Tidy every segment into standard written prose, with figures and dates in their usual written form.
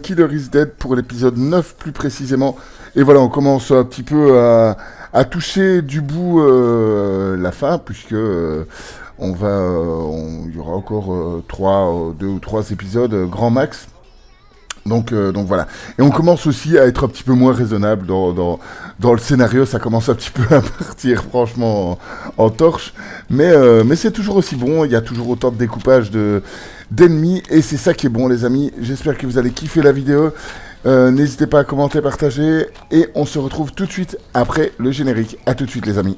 Killer is Dead pour l'épisode 9 plus précisément. Et voilà, on commence un petit peu à toucher du bout la fin, puisque il y aura encore 2 ou 3 épisodes grand max. Donc voilà. Et on commence aussi à être un petit peu moins raisonnable dans le scénario. Ça commence un petit peu à partir franchement en torche. Mais c'est toujours aussi bon. Il y a toujours autant de découpage d'ennemis. Et c'est ça qui est bon, les amis. J'espère que vous allez kiffer la vidéo. N'hésitez pas à commenter, partager. Et on se retrouve tout de suite après le générique. À tout de suite, les amis.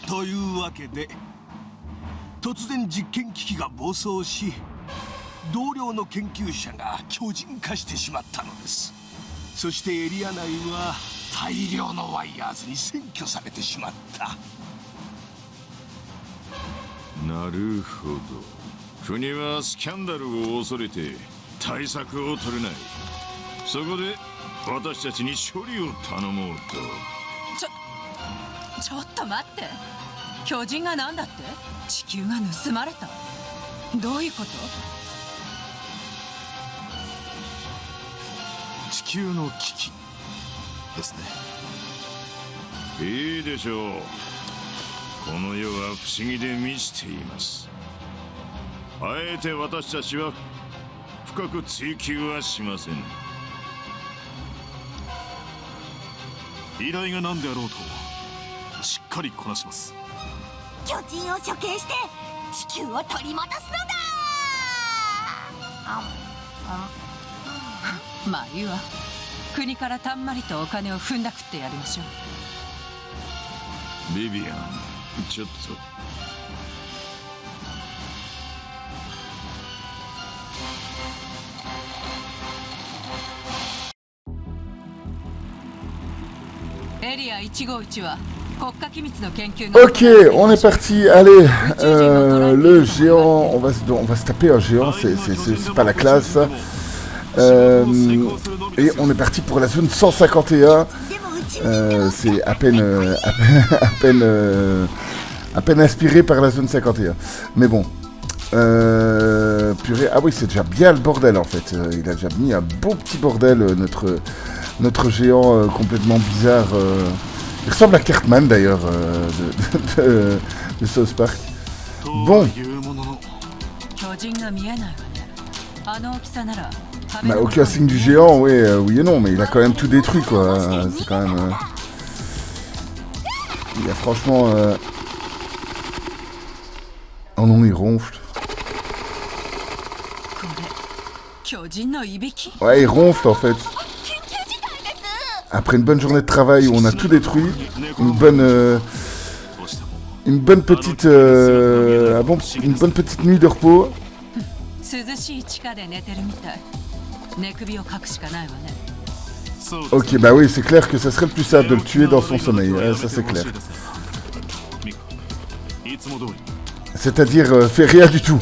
というわけで突然実験機器が暴走し同僚の研究者が巨人化してしまったのです。そしてエリア内は大量のワイヤーズに占拠されてしまった。なるほど。国はスキャンダルを恐れて対策を取れない。そこで私たちに処理を頼もうと。ちょっと待って。巨人が何だって？地球が盗まれた？どういうこと？地球の危機ですね。いいでしょう。この世は不思議で満ちています。あえて私たちは深く追求はしません。依頼が何であろうとしっかりこなします。巨人を処刑して地球を取り戻すのだ。まあいいわ。国からたんまりとお金を踏んだくってやりましょう。ビビアン、ちょっと。エリア151は Ok, on est parti. Allez, le géant, on va se taper un géant, c'est pas la classe. Et on est parti pour la zone 151. C'est à peine inspiré par la zone 51. Mais bon, purée. Ah oui, c'est déjà bien le bordel en fait. Il a déjà mis un beau petit bordel, notre géant complètement bizarre. Il ressemble à Cartman d'ailleurs de South Park. Bon. Bah, aucun signe du géant, oui, oui et non, mais il a quand même tout détruit quoi. C'est quand même. Il a franchement. Oh non, il ronfle. Ouais, il ronfle en fait. Après une bonne journée de travail où on a tout détruit, une bonne petite nuit de repos. Ok, bah oui, c'est clair que ça serait le plus simple de le tuer dans son sommeil, ça c'est clair. C'est-à-dire, fais rien du tout.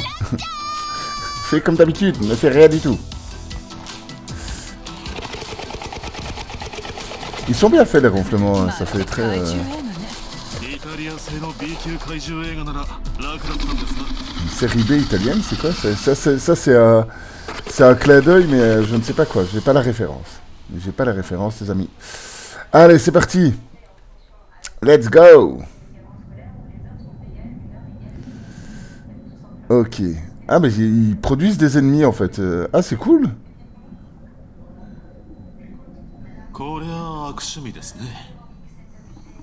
Fais comme d'habitude, ne fais rien du tout. Ils sont bien faits les ronflements, ça fait très... Une série B italienne, c'est quoi? Ça c'est un clin d'œil, mais je ne sais pas quoi, j'ai pas la référence. J'ai pas la référence, les amis. Allez, c'est parti. Let's go. Ok. Ah, mais ils produisent des ennemis, en fait. Ah, c'est cool. こりゃ悪趣味ですね。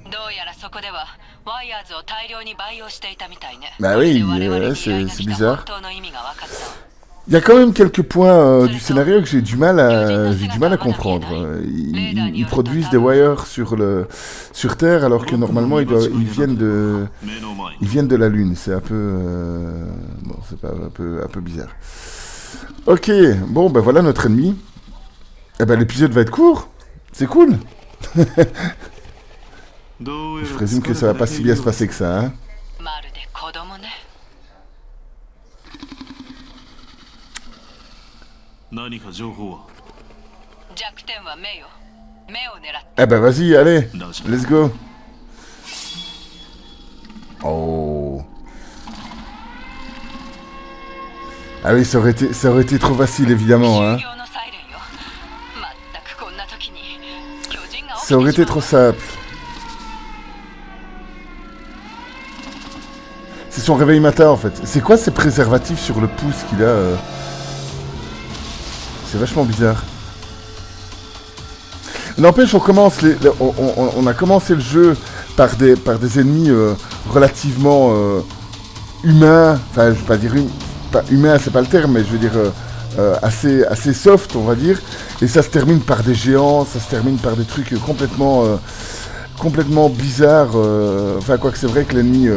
どうやらそこではワイヤーズを大量に培養していたみたいね。 Bah oui, これで我々に依頼が c'est 来た bizarre. 本当の意味が分かった。 Il y a quand même quelques points du scénario que j'ai du mal à comprendre. Ils produisent des wires sur Terre alors que normalement ils viennent de la Lune. C'est un peu bon, c'est pas un peu bizarre. Ok, bon ben voilà notre ennemi. Eh ben l'épisode va être court. C'est cool. Je présume que ça va pas si bien se passer que ça, hein. まるで子供ね。何か情報は？弱点は目よ。目を狙って。 Eh ben vas-y, allez, let's go. Oh. Ah oui, ça aurait été trop facile évidemment, hein. 修行のサイレンよ。全くこんな時に巨人が起きてしまう。 Ça aurait été trop simple. C'est son réveil matin en fait. C'est quoi ces préservatifs sur le pouce qu'il a C'est vachement bizarre. N'empêche, on a commencé le jeu par des ennemis relativement humains. Enfin, je vais pas dire pas humain, c'est pas le terme, mais je veux dire assez soft, on va dire. Et ça se termine par des géants, ça se termine par des trucs complètement bizarres. Enfin, quoique c'est vrai que l'ennemi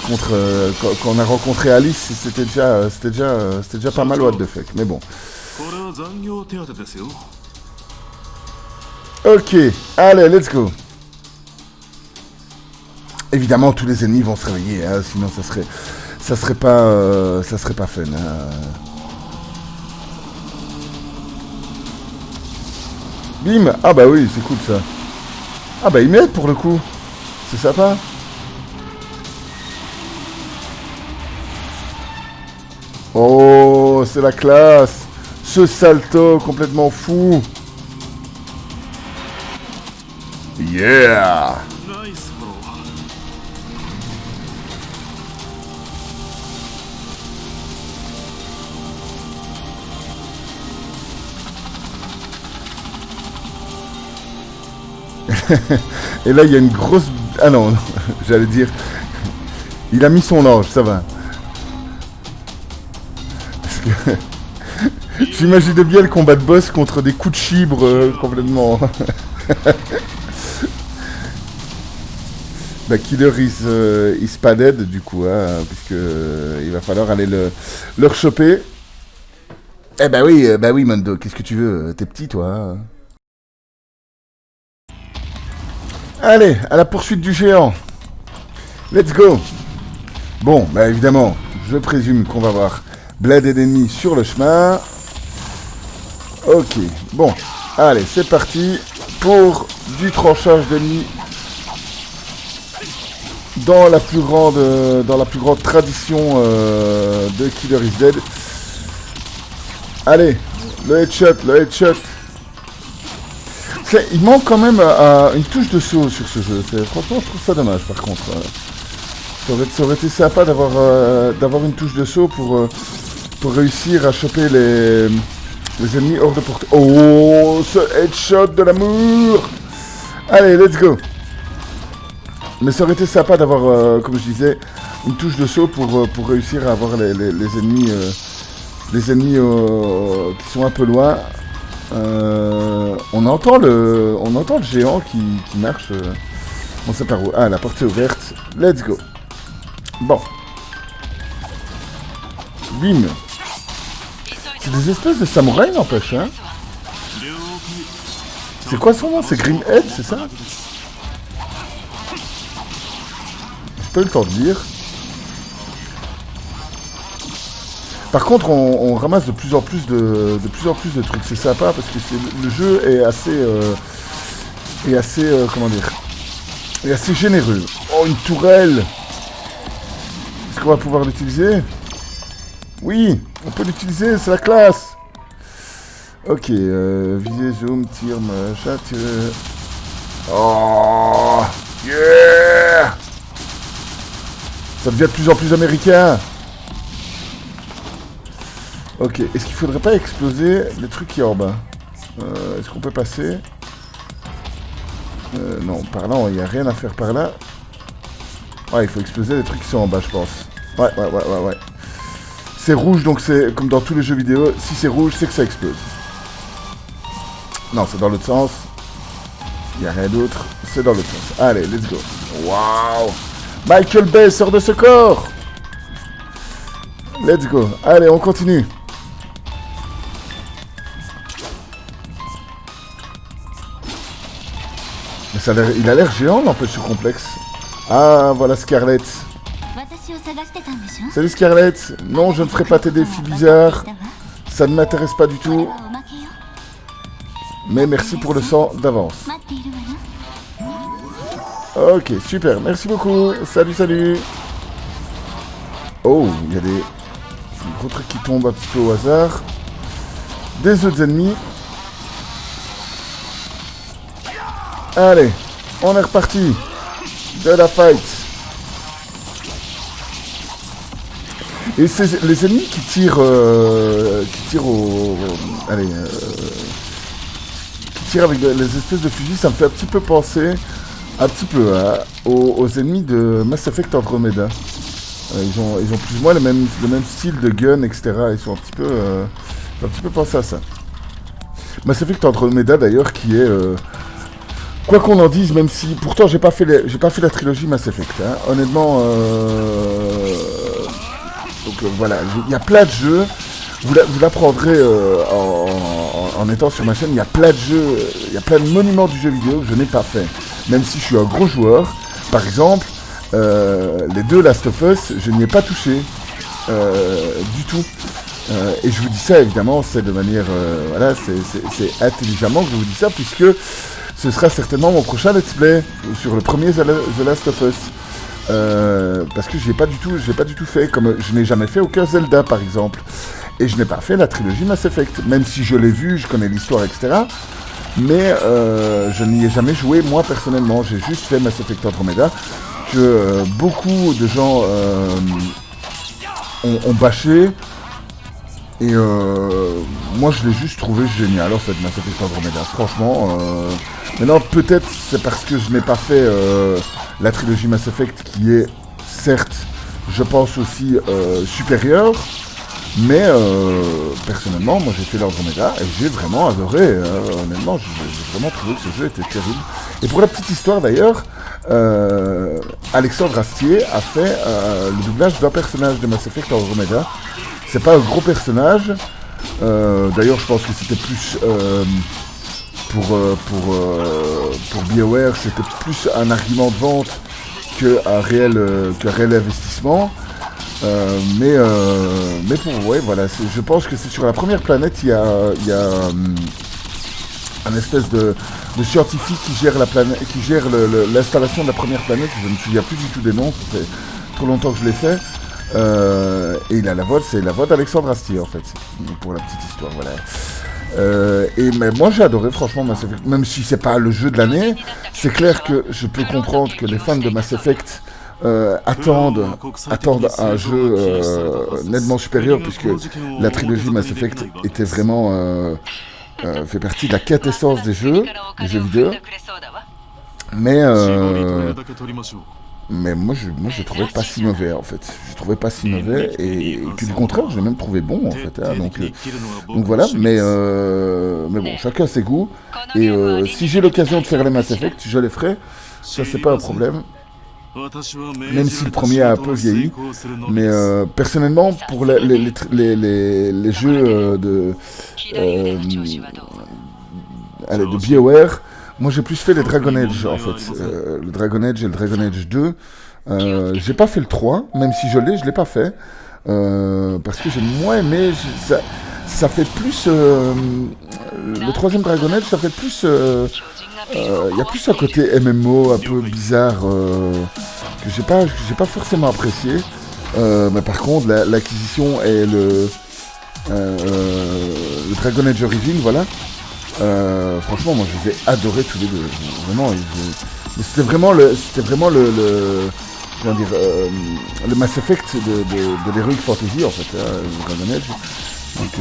quand on a rencontré Alice, c'était déjà pas mal what the fuck. Mais bon. これは残業手当ですよ。 Ok, allez, let's go. Évidemment, tous les ennemis vont se réveiller, hein, sinon ça serait pas fun. Hein. Bim. Ah bah oui, c'est cool ça. Ah bah ils m'aident pour le coup. C'est sympa. Oh, c'est la classe. Ce salto complètement fou. Yeah. ナイスフォロー。 Et là, il y a une grosse... Ah non, j'allais dire... Il a mis son ange, ça va. Parce que... J'imaginais bien le combat de boss contre des coups de chibre complètement... Bah, Killer is pas dead, du coup, hein, puisque il va falloir aller le rechoper. Eh bah oui, Mondo, qu'est-ce que tu veux? T'es petit, toi. Hein. Allez, à la poursuite du géant. Let's go. Bon, bah évidemment, je présume qu'on va voir Blade et d'ennemis sur le chemin. Ok, bon, allez, c'est parti pour du tranchage d'ennemis dans la plus grande tradition de Killer is Dead. Allez, le headshot. Il manque quand même une touche de saut sur ce jeu. Franchement, je trouve ça dommage par contre. Ça aurait été sympa d'avoir une touche de saut pour réussir à choper les ennemis hors de portée. Oh, ce headshot de l'amour! Allez, let's go! Mais ça aurait été sympa d'avoir, comme je disais, une touche de saut pour réussir à avoir les ennemis, qui sont un peu loin. On entend le géant qui marche. On sait par où. Ah, la porte est ouverte. Let's go. Bon. Bim. C'est des espèces de samouraïs, n'empêche, hein. C'est quoi son nom? C'est Grimhead, c'est ça? J'ai pas eu le temps de dire. Par contre, on ramasse de plus en plus de trucs. C'est sympa parce que le jeu est assez généreux. Oh, une tourelle. Est-ce qu'on va pouvoir l'utiliser? Oui, on peut l'utiliser, c'est la classe. Ok, viser, zoom, tir, machin, tir. Oh, yeah. Ça devient de plus en plus américain. Ok, est-ce qu'il faudrait pas exploser le truc qui est en bas? Est-ce qu'on peut passer? Non, par là, il n'y a rien à faire par là. Ouais, il faut exploser les trucs qui sont en bas, je pense. Ouais. C'est rouge, donc c'est comme dans tous les jeux vidéo. Si c'est rouge, c'est que ça explose. Non, c'est dans l'autre sens. Il n'y a rien d'autre. C'est dans l'autre sens. Allez, let's go. Waouh! Michael Bay sort de ce corps! Let's go. Allez, on continue. Mais ça a l'air, il a l'air géant, n'empêche ce complexe. Ah, voilà Scarlett. Salut Scarlett. Non, je ne ferai pas tes défis bizarres. Ça ne m'intéresse pas du tout. Mais merci pour le sang d'avance. Ok, super. Merci beaucoup. Salut. Oh, il y a des gros trucs qui tombent un petit peu au hasard. Des autres ennemis. Allez, on est reparti. De la fight. Et c'est les ennemis qui tirent au... Allez... qui tirent avec les espèces de fusils, ça me fait un petit peu penser... Un petit peu aux ennemis de Mass Effect Andromeda. Ils ont plus ou moins le même style de gun, etc. Ils sont un petit peu pensé à ça. Mass Effect Andromeda d'ailleurs qui est... Quoi qu'on en dise, même si... Pourtant j'ai pas fait la trilogie Mass Effect. Hein. Honnêtement... Donc voilà, il y a plein de jeux. Vous l'apprendrez en étant sur ma chaîne. Il y a plein de jeux, il y a plein de monuments du jeu vidéo que je n'ai pas fait. Même si je suis un gros joueur. Par exemple, les 2 Last of Us, je n'y ai pas touché du tout. Et je vous dis ça évidemment, c'est de manière... voilà, c'est intelligemment que je vous dis ça, puisque ce sera certainement mon prochain let's play sur le premier The Last of Us. Parce que je l'ai pas du tout fait, comme je n'ai jamais fait aucun Zelda par exemple, et je n'ai pas fait la trilogie Mass Effect, même si je l'ai vu, je connais l'histoire, etc. Mais je n'y ai jamais joué moi personnellement, j'ai juste fait Mass Effect Andromeda, que beaucoup de gens ont bâché, et moi je l'ai juste trouvé génial en fait, Mass Effect Andromeda, franchement. Maintenant peut-être c'est parce que je n'ai pas fait la trilogie Mass Effect qui est certes, je pense aussi supérieure, mais personnellement moi j'ai fait l'Andromeda et j'ai vraiment adoré, honnêtement j'ai vraiment trouvé que ce jeu était terrible. Et pour la petite histoire d'ailleurs, Alexandre Astier a fait le doublage d'un personnage de Mass Effect Andromeda. C'est pas un gros personnage, d'ailleurs je pense que c'était plus... pour BioWare, c'était plus un argument de vente qu'un réel investissement. Mais pour ouais, voilà, je pense que c'est sur la première planète, il y a un espèce de scientifique qui gère la planète, qui gère l'installation de la première planète. Je ne me souviens plus du tout des noms, ça fait trop longtemps que je l'ai fait. Et il a la voix, c'est la voix d'Alexandre Astier en fait, pour la petite histoire, voilà. Mais moi j'ai adoré franchement Mass Effect, même si c'est pas le jeu de l'année, c'est clair que je peux comprendre que les fans de Mass Effect attendent un jeu nettement supérieur, puisque la trilogie Mass Effect était vraiment fait partie de la quintessence des jeux vidéo. Mais moi je trouvais pas si mauvais en fait. Je trouvais pas si mauvais et puis du contraire, je l'ai même trouvé bon en fait. Hein, donc voilà, mais bon, chacun ses goûts. Et si j'ai l'occasion de faire les Mass Effect, je les ferai. Ça c'est pas un problème. Même si le premier a un peu vieilli. Mais personnellement, pour les jeux de BioWare, moi j'ai plus fait les Dragon Age en fait, le Dragon Age et le Dragon Age 2. J'ai pas fait le 3, même si je l'ai pas fait. Parce que j'ai moins aimé, ça fait plus... le troisième Dragon Age, ça fait plus... y a plus un côté MMO un peu bizarre que j'ai pas forcément apprécié. Mais par contre, l'acquisition et le Dragon Age Origins, voilà. Franchement, moi je les ai adorés tous les deux. Vraiment, c'était vraiment le comment dire, le Mass Effect de l'Heroic Fantasy en fait, le Dragon Age. Donc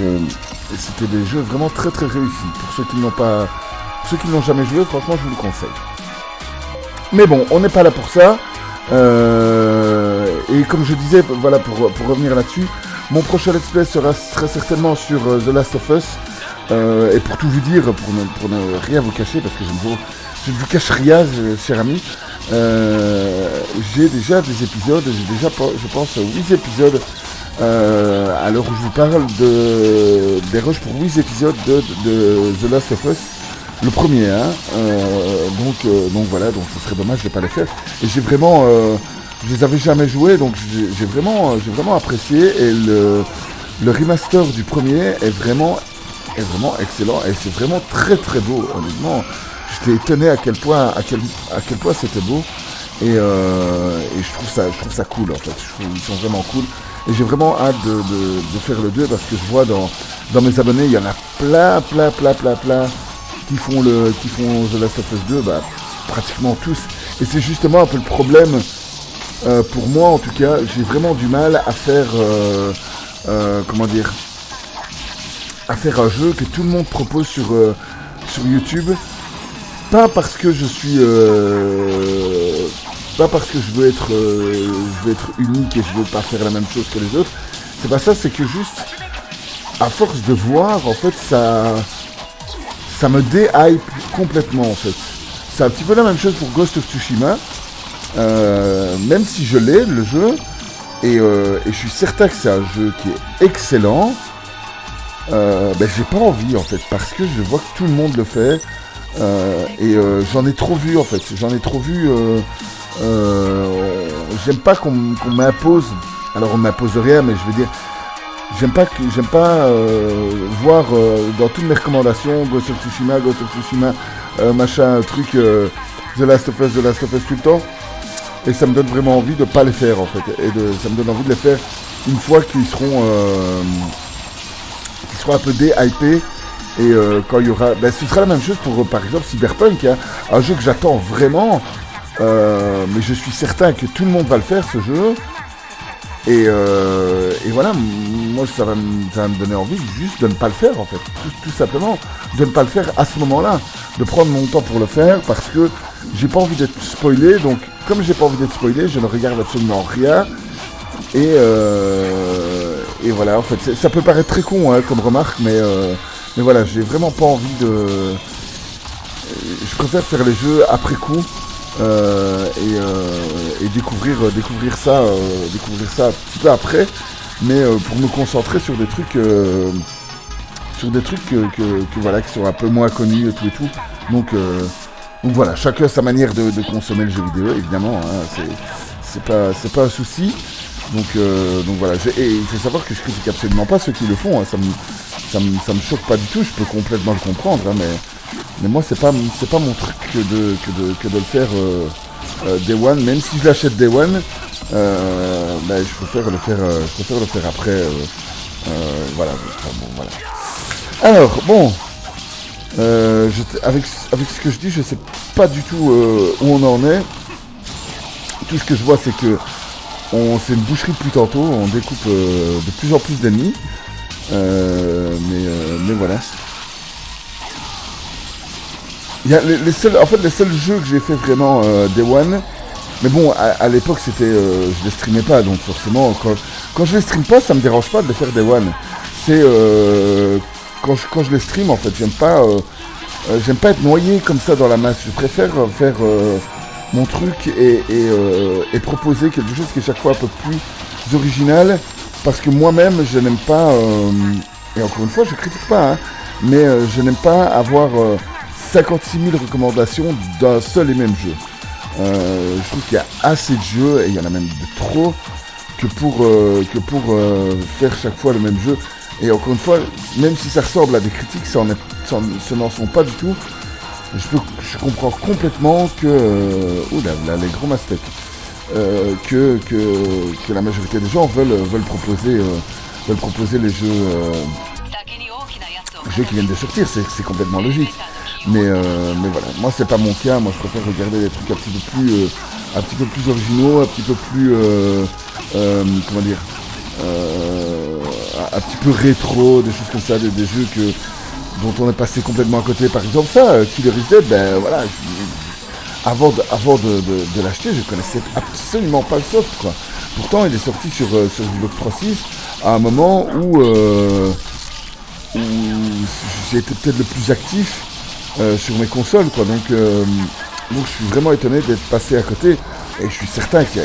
c'était des jeux vraiment très très réussis. Pour ceux qui ne l'ont jamais joué, franchement je vous le conseille. Mais bon, on n'est pas là pour ça. Et comme je disais, voilà, pour revenir là-dessus, mon prochain let's play sera très certainement sur The Last of Us. Et pour tout vous dire, pour ne rien vous cacher, parce que je ne vous cache rien, cher ami, j'ai déjà des épisodes, j'ai déjà, je pense, 8 épisodes à l'heure où je vous parle des rushs pour 8 épisodes de The Last of Us. Le premier, hein, donc voilà, donc ce serait dommage de ne pas les faire. Et j'ai vraiment, je les avais jamais joués, donc j'ai vraiment apprécié. Et le remaster du premier est vraiment excellent et c'est vraiment très très beau. Honnêtement, j'étais étonné à quel point c'était beau. Et je trouve ça cool en fait. Je trouve ils sont vraiment cool. Et j'ai vraiment hâte de faire le 2 parce que je vois dans mes abonnés, il y en a plein qui font The Last of Us 2, bah, pratiquement tous. Et c'est justement un peu le problème, pour moi en tout cas, j'ai vraiment du mal à faire, à faire un jeu que tout le monde propose sur YouTube. Pas parce que je suis... pas parce que je veux être unique et je veux pas faire la même chose que les autres. C'est pas ça, c'est que juste, à force de voir, en fait, ça me déhype complètement en fait. C'est un petit peu la même chose pour Ghost of Tsushima. Même si je l'ai, le jeu, et je suis certain que c'est un jeu qui est excellent, j'ai pas envie en fait, parce que je vois que tout le monde le fait, et j'en ai trop vu en fait. J'aime pas qu'on m'impose, alors on m'impose rien, mais je veux dire, j'aime pas voir dans toutes mes recommandations Ghost of Tsushima, machin, truc, The Last of Us tout le temps. Et ça me donne vraiment envie de pas les faire en fait. Ça me donne envie de les faire une fois qu'ils seront un peu déhypés. Et quand il y aura... ce sera la même chose pour par exemple Cyberpunk, hein, un jeu que j'attends vraiment. Mais je suis certain que tout le monde va le faire ce jeu. Et voilà, moi ça va me donner envie juste de ne pas le faire en fait, tout simplement, de ne pas le faire à ce moment-là, de prendre mon temps pour le faire parce que j'ai pas envie d'être spoilé, donc comme j'ai pas envie d'être spoilé, je ne regarde absolument rien, et voilà, en fait, ça peut paraître très con hein, comme remarque, mais voilà, j'ai vraiment pas envie de... Je préfère faire les jeux après coup. Et découvrir ça un petit peu après, mais pour me concentrer sur des trucs voilà, qui sont un peu moins connus et tout. Donc voilà, chacun sa manière de consommer le jeu vidéo, évidemment, hein, c'est pas un souci. Donc voilà, et il faut savoir que je critique absolument pas ceux qui le font, hein, ça me choque pas du tout, je peux complètement le comprendre, hein, mais moi c'est pas mon truc que de le faire Day One, même si je l'achète Day One, je préfère le faire après, voilà. Voilà. Alors bon, avec ce que je dis, je sais pas du tout où on en est. Tout ce que je vois, c'est que c'est une boucherie depuis tantôt, on découpe de plus en plus d'ennemis, mais voilà. Il y a les seuls jeux que j'ai fait vraiment Day One, mais bon, à l'époque c'était, je les streamais pas, donc forcément quand je les stream pas, ça me dérange pas de les faire Day One. C'est quand je les stream en fait, j'aime pas être noyé comme ça dans la masse. Je préfère faire mon truc et proposer quelque chose qui est chaque fois un peu plus original, parce que moi-même je n'aime pas, et encore une fois je critique pas, hein, mais je n'aime pas avoir 56 000 recommandations d'un seul et même jeu. Je trouve qu'il y a assez de jeux, et il y en a même de trop, que pour faire chaque fois le même jeu. Et encore une fois, même si ça ressemble à des critiques, ce n'en sont pas du tout. Je comprends complètement que... les gros mastecks. Que la majorité des gens veulent proposer les jeux qui viennent de sortir, c'est complètement logique. Mais voilà, moi c'est pas mon cas, moi je préfère regarder des trucs un petit peu plus originaux, un petit peu plus un petit peu rétro, des choses comme ça, des jeux dont on est passé complètement à côté. Par exemple ça, Killer is Dead, ben voilà, avant de l'acheter, je connaissais absolument pas le soft, quoi. Pourtant il est sorti sur Xbox 360 à un moment où j'ai été peut-être le plus actif sur mes consoles, quoi. Donc je suis vraiment étonné d'être passé à côté, et je suis certain qu'il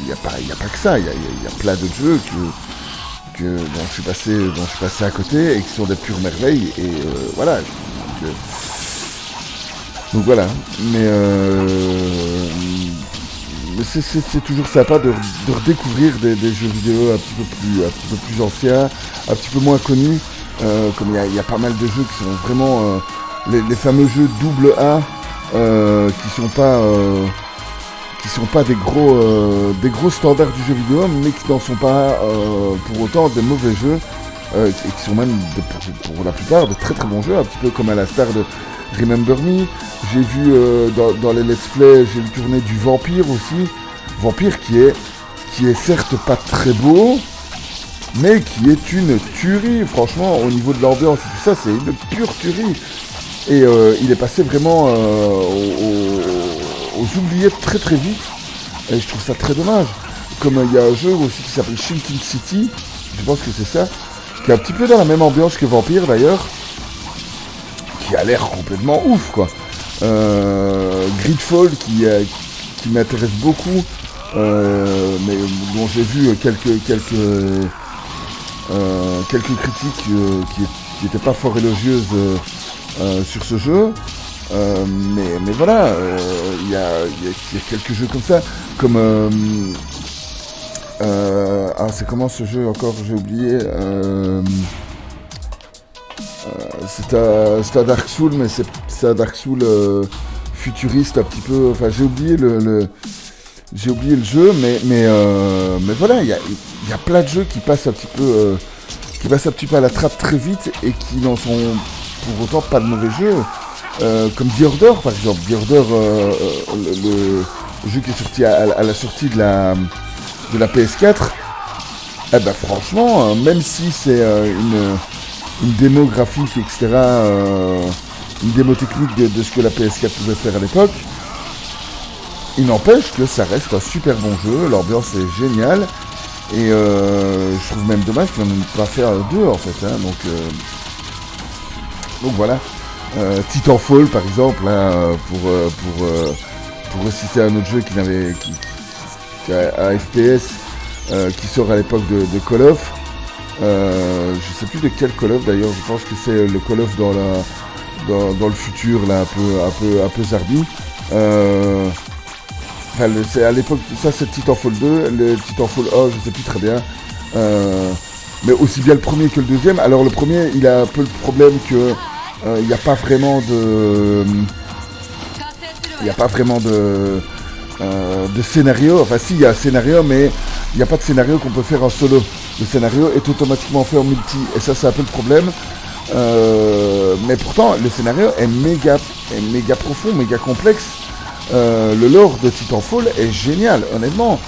y a pas que ça, il y a plein d'autres jeux dont je suis passé à côté et qui sont des pures merveilles, et voilà. Donc voilà, mais c'est toujours sympa de redécouvrir des jeux vidéo un petit peu plus anciens, un petit peu moins connus, comme il y a pas mal de jeux qui sont vraiment les fameux jeux double A, qui sont pas des gros standards du jeu vidéo, mais qui n'en sont pas pour autant des mauvais jeux, et qui sont même pour la plupart de très très bons jeux, un petit peu comme à la star de Remember Me. J'ai vu dans les let's play, j'ai vu tourner du Vampire aussi. Vampire qui est certes pas très beau, mais qui est une tuerie. Franchement, au niveau de l'ambiance et tout ça, c'est une pure tuerie. Et il est passé vraiment aux oubliettes très très vite. Et je trouve ça très dommage. Comme il y a un jeu aussi qui s'appelle Shrinking City, je pense que c'est ça, qui est un petit peu dans la même ambiance que Vampire d'ailleurs, qui a l'air complètement ouf, quoi. Gridfall qui m'intéresse beaucoup, mais dont j'ai vu quelques critiques qui n'étaient pas fort élogieuses sur ce jeu, mais voilà, il y a quelques jeux comme ça, comme c'est comment ce jeu encore, j'ai oublié. C'est un Dark Souls, mais c'est un Dark Souls futuriste un petit peu. Enfin, j'ai oublié le jeu, mais voilà, il y a plein de jeux qui passent un petit peu à la trappe très vite et qui n'en sont pour autant pas de mauvais jeux. Comme The Order, par exemple. The Order, le jeu qui est sorti à la sortie de la PS4. Eh ben franchement, même si c'est une démo graphique, etc., une démo technique de ce que la PS4 pouvait faire à l'époque, il n'empêche que ça reste un super bon jeu, l'ambiance est géniale, et je trouve même dommage qu'ils n'en aient pas fait deux en fait, hein, donc voilà. Titanfall par exemple, hein, pour reciter un autre jeu qui a un FPS qui sort à l'époque de Call of. Je sais plus de quel Call of d'ailleurs, je pense que c'est le Call of dans le futur là, un peu zarbi. C'est à l'époque, ça c'est Titanfall 2, le Titanfall 1 je sais plus très bien, mais aussi bien le premier que le deuxième. Alors le premier il a un peu le problème que il n'y a pas vraiment de scénario, enfin si, il y a un scénario, mais il n'y a pas de scénario qu'on peut faire en solo. Le scénario est automatiquement fait en multi, et ça c'est un peu le problème. Mais pourtant le scénario est méga profond, méga complexe. Le lore de Titanfall est génial, honnêtement.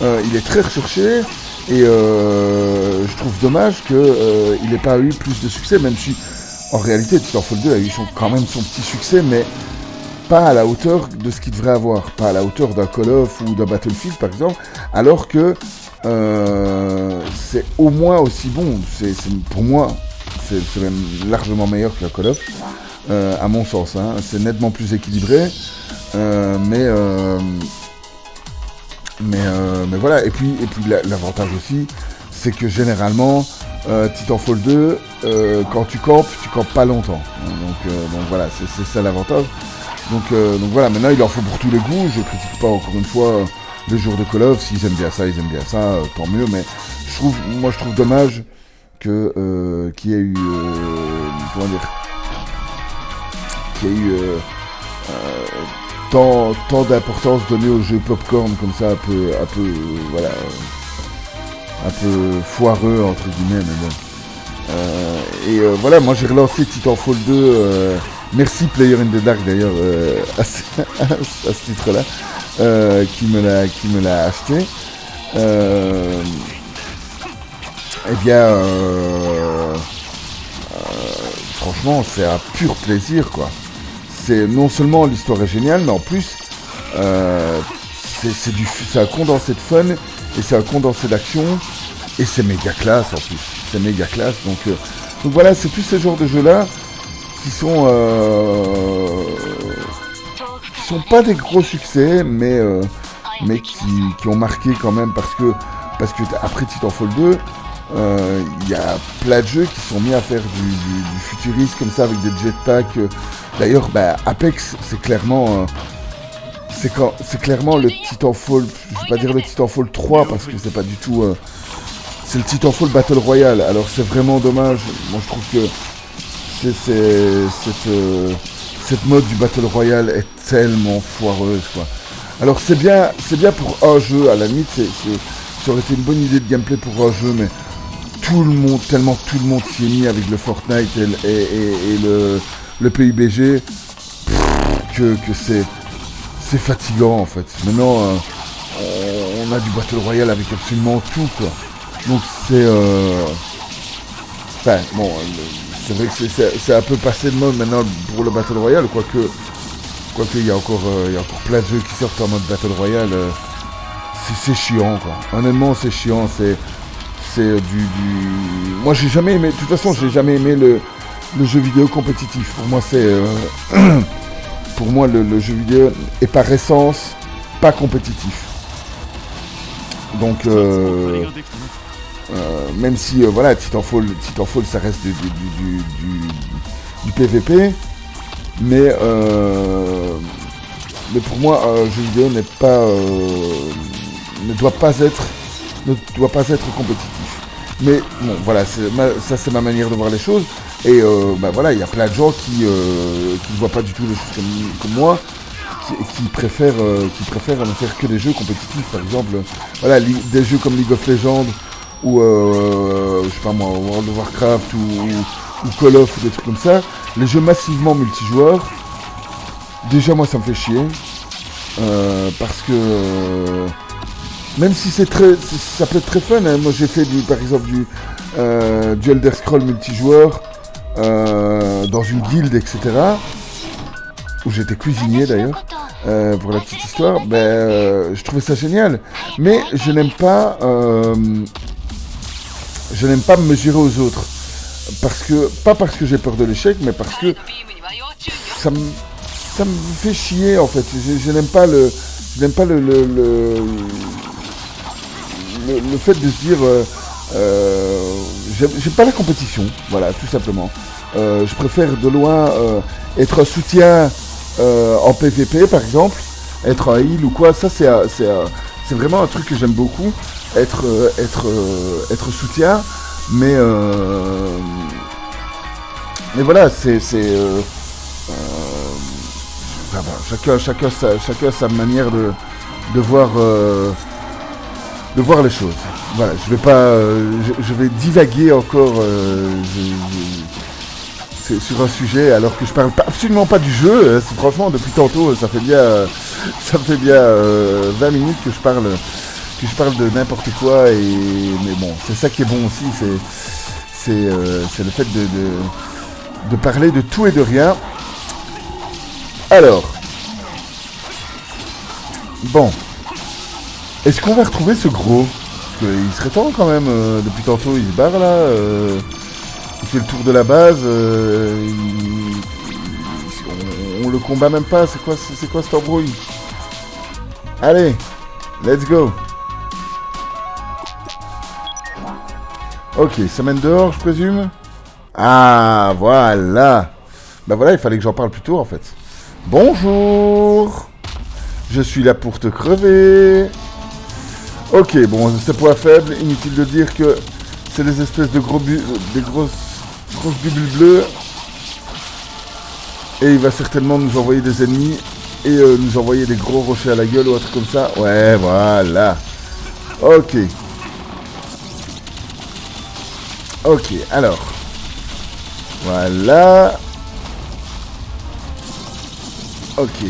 Il est très recherché, et je trouve dommage qu'il n'ait pas eu plus de succès, même si en réalité Titanfall 2 a eu quand même son petit succès, mais pas à la hauteur de ce qu'il devrait avoir, pas à la hauteur d'un Call of ou d'un Battlefield par exemple, alors que c'est au moins aussi bon. Pour moi, c'est même largement meilleur que la Call of, à mon sens, hein. C'est nettement plus équilibré, mais voilà. Et puis l'avantage aussi, c'est que généralement Titanfall 2, quand tu campes pas longtemps, donc voilà, c'est ça l'avantage. Donc voilà, maintenant il en faut pour tous les goûts. Je critique pas encore une fois les joueurs de Call of, s'ils aiment bien ça, tant mieux, mais je trouve dommage que qu'il y ait eu tant d'importance donnée aux jeux popcorn comme ça, un peu foireux entre guillemets, mais bon. Voilà, moi j'ai relancé Titanfall 2, merci Player in the Dark d'ailleurs à ce titre-là, qui me l'a acheté. eh bien, franchement, c'est un pur plaisir, quoi. C'est non seulement l'histoire est géniale, mais en plus, c'est un condensé de fun et c'est un condensé d'action et c'est méga classe en plus. C'est méga classe. Donc voilà, c'est tous ces genres de jeux-là qui sont pas des gros succès, mais qui ont marqué quand même parce que après Titanfall 2, il y a plein de jeux qui sont mis à faire du futurisme comme ça avec des jetpacks. D'ailleurs, Apex, c'est clairement le Titanfall. Je vais pas dire le Titanfall 3 parce que c'est pas du tout. C'est le Titanfall Battle Royale. Alors c'est vraiment dommage. Moi je trouve que cette mode du Battle Royale est tellement foireuse, quoi. Alors c'est bien pour un jeu, à la limite, ça aurait été une bonne idée de gameplay pour un jeu, mais tellement tout le monde s'y est mis avec le Fortnite et le PUBG, que c'est fatigant en fait. Maintenant, on a du Battle Royale avec absolument tout, quoi. Donc c'est... Enfin, bon, c'est vrai que c'est un peu passé de mode maintenant pour le Battle Royale, quoique il y a encore plein de jeux qui sortent en mode Battle Royale. C'est chiant, quoi. Honnêtement, c'est chiant. C'est du... Moi, j'ai jamais aimé... De toute façon, j'ai jamais aimé le jeu vidéo compétitif. Pour moi, c'est... Pour moi, le jeu vidéo est par essence pas compétitif. Donc... même si voilà, Titanfall ça reste du PVP, mais pour moi un jeu vidéo ne doit pas être compétitif. Mais bon, voilà, ça c'est ma manière de voir les choses. Et voilà, il y a plein de gens qui ne voient pas du tout les choses comme moi, qui préfèrent ne faire que des jeux compétitifs. Par exemple, voilà, des jeux comme League of Legends ou je sais pas moi, World of Warcraft ou Call of, ou des trucs comme ça. Les jeux massivement multijoueurs, déjà moi ça me fait chier, parce que même si ça peut être très fun, hein. Moi j'ai fait par exemple du Elder Scrolls multijoueur dans une guilde, etc. Où j'étais cuisinier d'ailleurs, pour la petite histoire. Je trouvais ça génial, mais je n'aime pas me mesurer aux autres. Pas parce que j'ai peur de l'échec, mais parce que ça me fait chier en fait. Je n'aime pas le fait de se dire j'aime pas la compétition, voilà, tout simplement. Je préfère de loin être un soutien en PVP par exemple, être un heal ou quoi. Ça c'est vraiment un truc que j'aime beaucoup, être soutien. Mais voilà, chacun sa manière de voir les choses. Voilà, je vais pas, je vais divaguer encore sur un sujet alors que je parle absolument pas du jeu. Franchement, depuis tantôt, ça fait bien 20 minutes que je parle de n'importe quoi, mais bon, c'est ça qui est bon aussi, c'est le fait de parler de tout et de rien. Alors, bon, est-ce qu'on va retrouver ce gros? Parce qu'il serait temps quand même, depuis tantôt il se barre là, il fait le tour de la base, on le combat même pas, c'est quoi cette embrouille? Allez, let's go. Ok, ça mène dehors, je présume. Ah, voilà. Bah voilà, il fallait que j'en parle plus tôt, en fait. Bonjour. Je suis là pour te crever. Ok, bon, c'est point faible. Inutile de dire que c'est des espèces de des grosses bulles bleues. Et il va certainement nous envoyer des ennemis. Et nous envoyer des gros rochers à la gueule ou un truc comme ça. Ouais, voilà. Ok. Ok, alors. Voilà. Ok.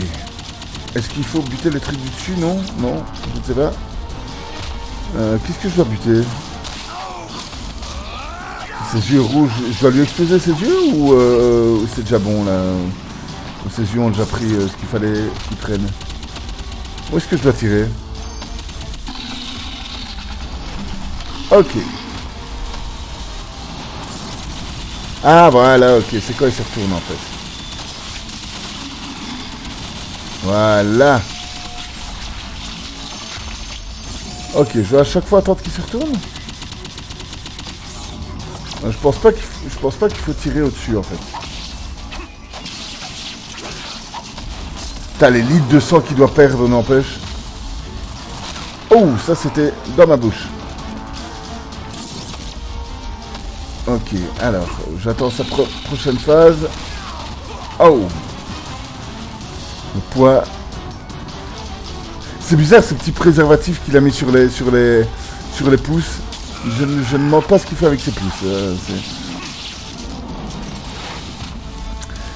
Est-ce qu'il faut buter le truc du dessus? Non? Non? Je ne sais pas. Qu'est-ce que je dois buter? Ses yeux rouges, je dois lui exploser ses yeux ou c'est déjà bon là? Ou ses yeux ont déjà pris ce qu'il fallait qu'ils prennent? Où est-ce que je dois tirer? Ok. Ah voilà, ok, c'est quand il se retourne en fait. Voilà. Ok, je dois à chaque fois attendre qu'il se retourne. Je pense pas qu'il faut tirer au-dessus en fait. T'as les litres de sang qu'il doit perdre, n'empêche. Oh, ça c'était dans ma bouche. Ok, alors, j'attends sa prochaine phase. Oh. Le poids. C'est bizarre ce petit préservatif qu'il a mis sur les pouces. Je ne demande pas ce qu'il fait avec ses pouces.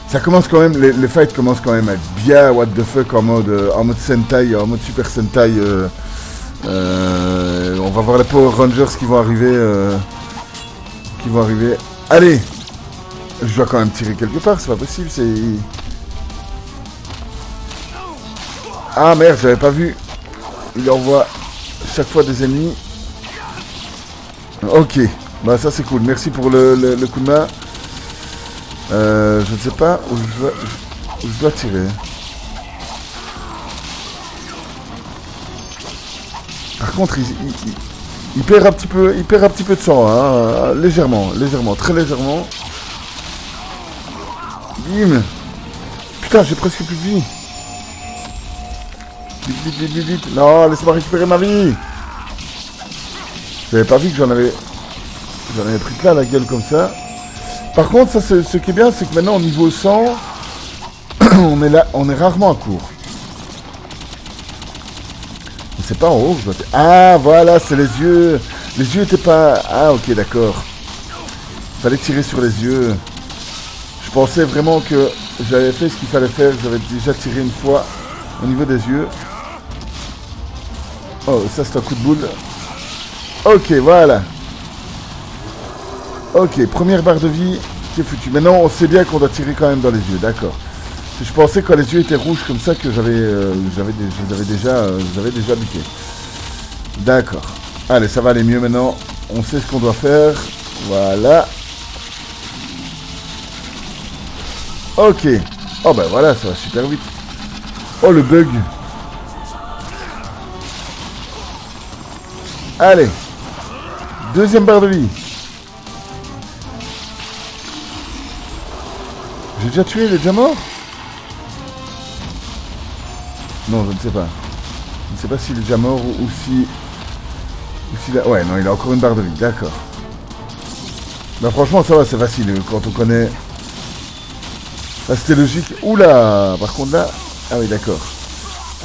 Ça commence quand même, les fights commencent quand même à être bien what the fuck en mode Sentai, en mode Super Sentai. On va voir les Power Rangers qui vont arriver. Allez! Je dois quand même tirer quelque part, c'est pas possible, c'est... Ah merde, j'avais pas vu. Il envoie chaque fois des ennemis. Ok, bah ça c'est cool, merci pour le coup de main. Je ne sais pas où je dois tirer. Par contre, il perd un petit peu de sang, hein, légèrement, très légèrement. Bim. Putain, j'ai presque plus de vie. Vite. Non, laisse-moi récupérer ma vie. J'avais pas vu que j'en avais pris plein la gueule comme ça. Par contre, ça, ce qui est bien, c'est que maintenant, au niveau 100, on est rarement à court. C'est pas en haut que je dois... Ah, voilà, c'est les yeux. Les yeux étaient pas... Ah, ok, d'accord. Fallait tirer sur les yeux. Je pensais vraiment que j'avais fait ce qu'il fallait faire. J'avais déjà tiré une fois au niveau des yeux. Oh, ça, c'est un coup de boule. Ok, voilà. Ok, première barre de vie qui est foutue. Maintenant, on sait bien qu'on doit tirer quand même dans les yeux, d'accord. Je pensais quand les yeux étaient rouges comme ça que j'avais déjà buté. D'accord. Allez, ça va aller mieux maintenant. On sait ce qu'on doit faire. Voilà. Ok. Oh ben voilà, ça va super vite. Oh le bug. Allez. Deuxième barre de vie. J'ai déjà tué, il est déjà mort? Non, je ne sais pas. Je ne sais pas s'il est déjà mort ou s'il a... Ouais, non, il a encore une barre de vie, d'accord. Bah franchement, ça va, c'est facile, quand on connaît... Là, c'était logique. Oula! Par contre, là... Ah oui, d'accord.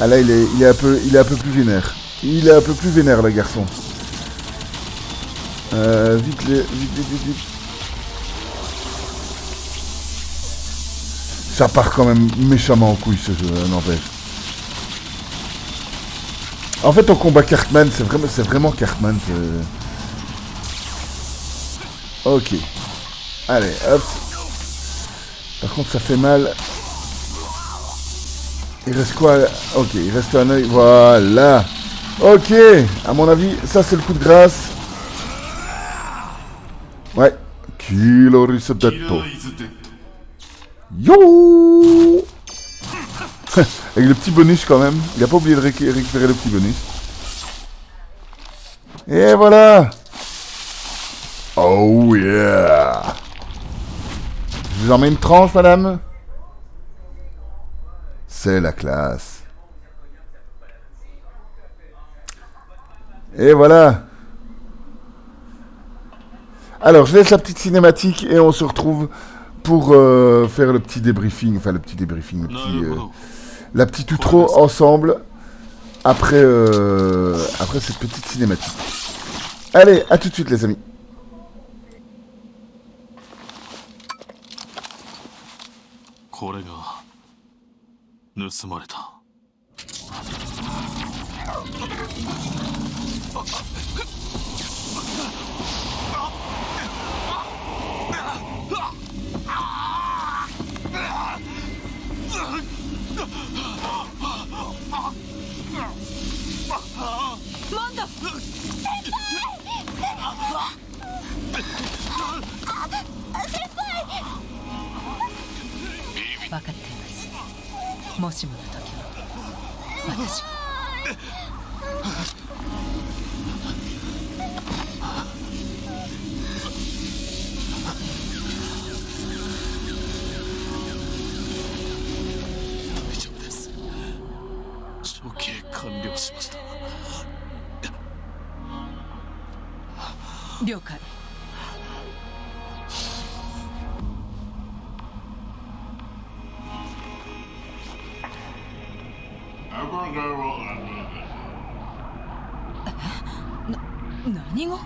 Ah là, il est un peu plus vénère. Il est un peu plus vénère, le garçon. Vite. Ça part quand même méchamment en couille, ce jeu, n'empêche. En fait, on combat Cartman, c'est vraiment Cartman. Ok. Allez, hop. Par contre, ça fait mal. Il reste quoi? Ok, il reste un œil. Voilà. Ok. À mon avis, ça, c'est le coup de grâce. Ouais. Killer is dead. Yo. Avec le petit bonus quand même. Il a pas oublié de récupérer le petit bonus. Et voilà. Oh yeah. Je vous en mets une tranche, madame. C'est la classe. Et voilà. Alors, je laisse la petite cinématique et on se retrouve pour faire le petit débriefing. Enfin, la petite outro ensemble après cette petite cinématique. Allez, à tout de suite les amis. モンド分かっています。もしもの時は私が。大丈夫です。処刑完了しました。了解。何が？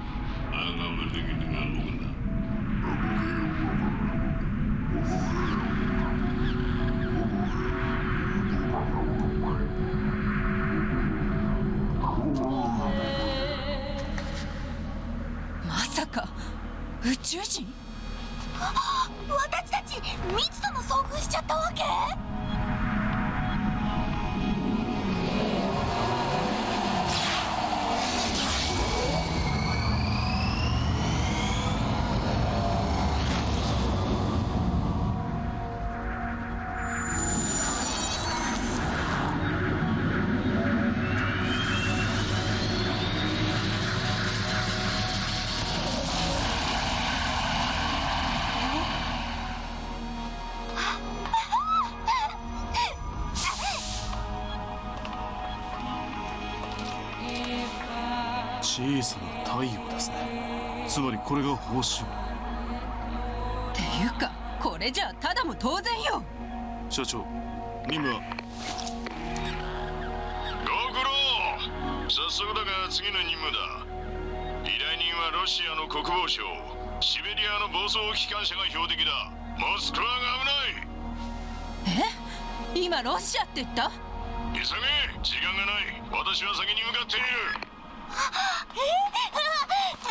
まさか宇宙人？私たち未知とも遭遇しちゃったわけ？小さな太陽ですね。つまりこれが報酬。っていうかこれじゃただも当然よ。社長、任務は？ご苦労。早速だが次の任務だ。依頼人はロシアの国防省、シベリアの暴走機関車が標的だ。モスクワが危ない。え？今ロシアって言った？急げ、時間がない。私は先に向かっている。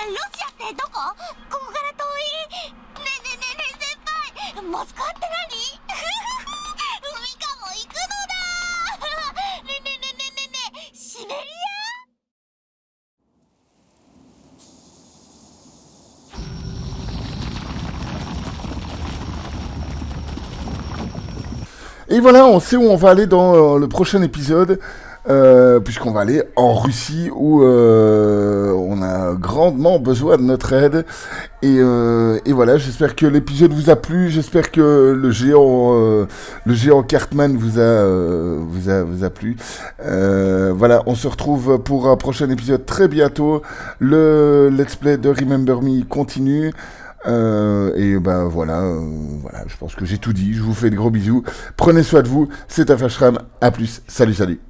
ロシアってどこ？ここから遠い？ねえねえねえねえ先輩、モスクワって何？ミカも行くのだ。ねえねえねえねえねえねえ、シベリア？Et voilà, on sait où on va aller dans le prochain épisode, puisqu'on va aller en Russie où on a grandement besoin de notre aide. Et voilà, j'espère que l'épisode vous a plu, j'espère que le géant Cartman vous a plu. Voilà, on se retrouve pour un prochain épisode très bientôt. Le let's play de Remember Me continue. Et ben voilà, je pense que j'ai tout dit. Je vous fais de gros bisous. Prenez soin de vous. C'est Afashram. À plus. Salut.